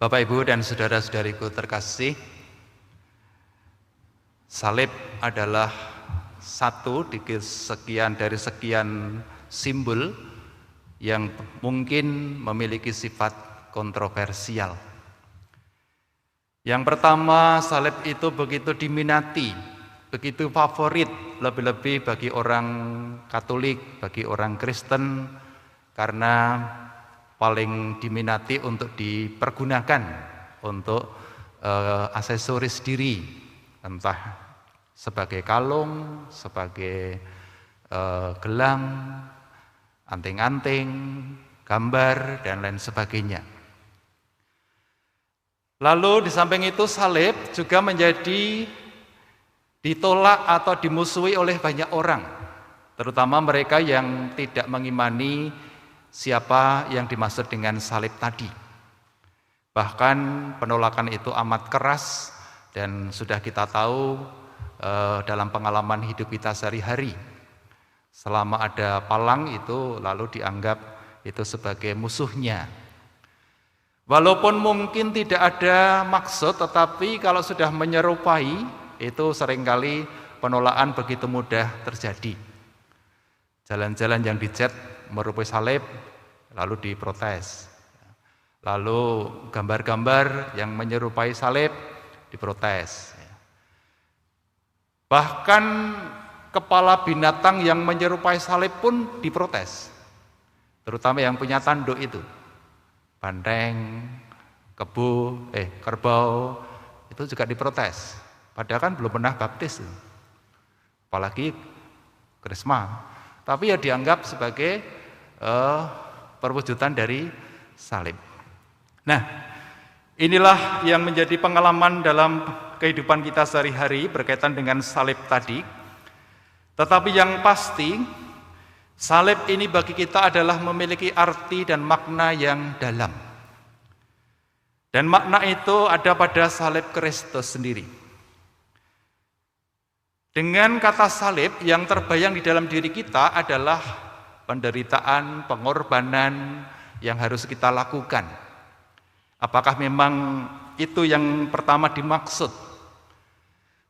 Bapak, Ibu, dan saudara-saudariku terkasih, salib adalah satu dari sekian simbol yang mungkin memiliki sifat kontroversial. Yang pertama, salib itu begitu diminati, begitu favorit, lebih-lebih bagi orang Katolik, bagi orang Kristen, karena paling diminati untuk dipergunakan untuk aksesoris diri, entah sebagai kalung, sebagai gelang, anting-anting, gambar, dan lain sebagainya. Lalu di samping itu salib juga menjadi ditolak atau dimusuhi oleh banyak orang, terutama mereka yang tidak mengimani siapa yang dimaksud dengan salib tadi. Bahkan penolakan itu amat keras dan sudah kita tahu dalam pengalaman hidup kita sehari-hari. Selama ada palang itu lalu dianggap itu sebagai musuhnya. Walaupun mungkin tidak ada maksud, tetapi kalau sudah menyerupai itu seringkali penolakan begitu mudah terjadi. Jalan-jalan yang dicat merupai salib lalu diprotes. Lalu gambar-gambar yang menyerupai salib diprotes. Bahkan kepala binatang yang menyerupai salib pun diprotes. Terutama yang punya tanduk itu. Banteng, kerbau, itu juga diprotes. Padahal kan belum pernah baptis. Apalagi krisma. Tapi ya dianggap sebagai perwujudan dari salib. Nah, inilah yang menjadi pengalaman dalam kehidupan kita sehari-hari berkaitan dengan salib tadi. Tetapi yang pasti, salib ini bagi kita adalah memiliki arti dan makna yang dalam. Dan makna itu ada pada salib Kristus sendiri. Dengan kata salib yang terbayang di dalam diri kita adalah penderitaan, pengorbanan yang harus kita lakukan. Apakah memang itu yang pertama dimaksud?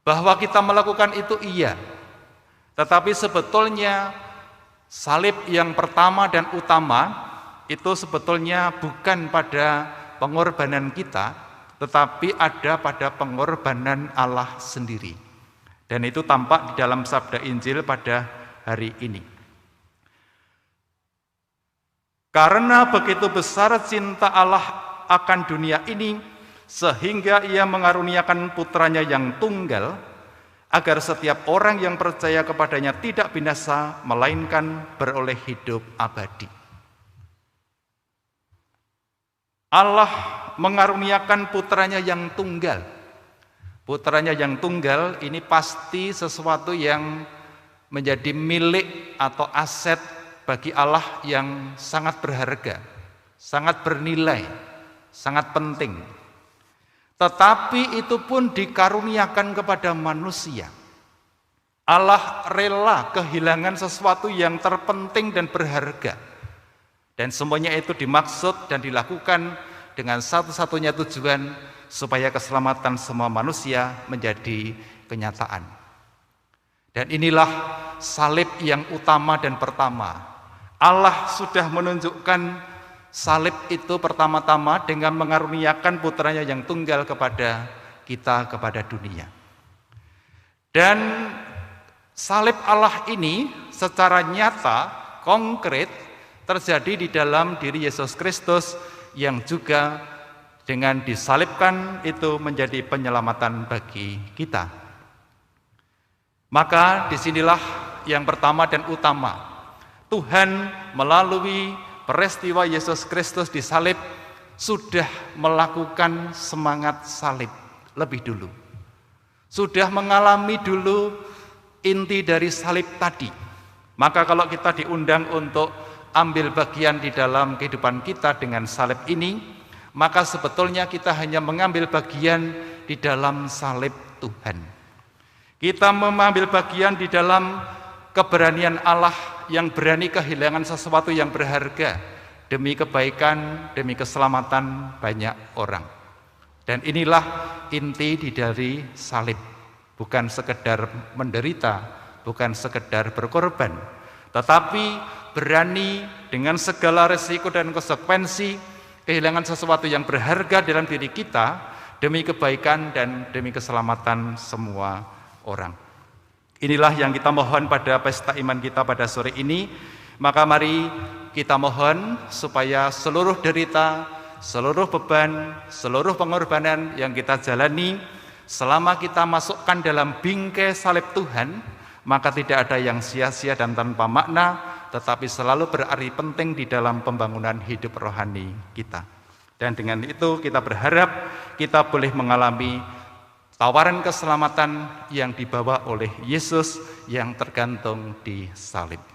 Bahwa kita melakukan itu iya. Tetapi sebetulnya salib yang pertama dan utama itu sebetulnya bukan pada pengorbanan kita, tetapi ada pada pengorbanan Allah sendiri. Dan itu tampak di dalam sabda Injil pada hari ini. Karena begitu besar cinta Allah akan dunia ini, sehingga Ia mengaruniakan putranya yang tunggal, agar setiap orang yang percaya kepadanya tidak binasa, melainkan beroleh hidup abadi. Allah mengaruniakan putranya yang tunggal. Putranya yang tunggal ini pasti sesuatu yang menjadi milik atau aset bagi Allah yang sangat berharga, sangat bernilai, sangat penting. Tetapi itu pun dikaruniakan kepada manusia. Allah rela kehilangan sesuatu yang terpenting dan berharga. Dan semuanya itu dimaksud dan dilakukan dengan satu-satunya tujuan supaya keselamatan semua manusia menjadi kenyataan. Dan inilah salib yang utama dan pertama. Allah sudah menunjukkan salib itu pertama-tama dengan mengaruniakan putranya yang tunggal kepada kita, kepada dunia. Dan salib Allah ini secara nyata, konkret, terjadi di dalam diri Yesus Kristus yang juga dengan disalibkan itu menjadi penyelamatan bagi kita. Maka disinilah yang pertama dan utama. Tuhan melalui peristiwa Yesus Kristus disalib sudah melakukan semangat salib lebih dulu. Sudah mengalami dulu inti dari salib tadi. Maka kalau kita diundang untuk ambil bagian di dalam kehidupan kita dengan salib ini, maka sebetulnya kita hanya mengambil bagian di dalam salib Tuhan. Kita mengambil bagian di dalam keberanian Allah yang berani kehilangan sesuatu yang berharga demi kebaikan, demi keselamatan banyak orang. Dan inilah inti dari salib. Bukan sekedar menderita, bukan sekedar berkorban, tetapi berani dengan segala resiko dan konsekuensi kehilangan sesuatu yang berharga dalam diri kita demi kebaikan dan demi keselamatan semua orang. Inilah yang kita mohon pada pesta iman kita pada sore ini. Maka mari kita mohon supaya seluruh derita, seluruh beban, seluruh pengorbanan yang kita jalani selama kita masukkan dalam bingkai salib Tuhan, maka tidak ada yang sia-sia dan tanpa makna, tetapi selalu berarti penting di dalam pembangunan hidup rohani kita. Dan dengan itu kita berharap kita boleh mengalami tawaran keselamatan yang dibawa oleh Yesus yang tergantung di salib.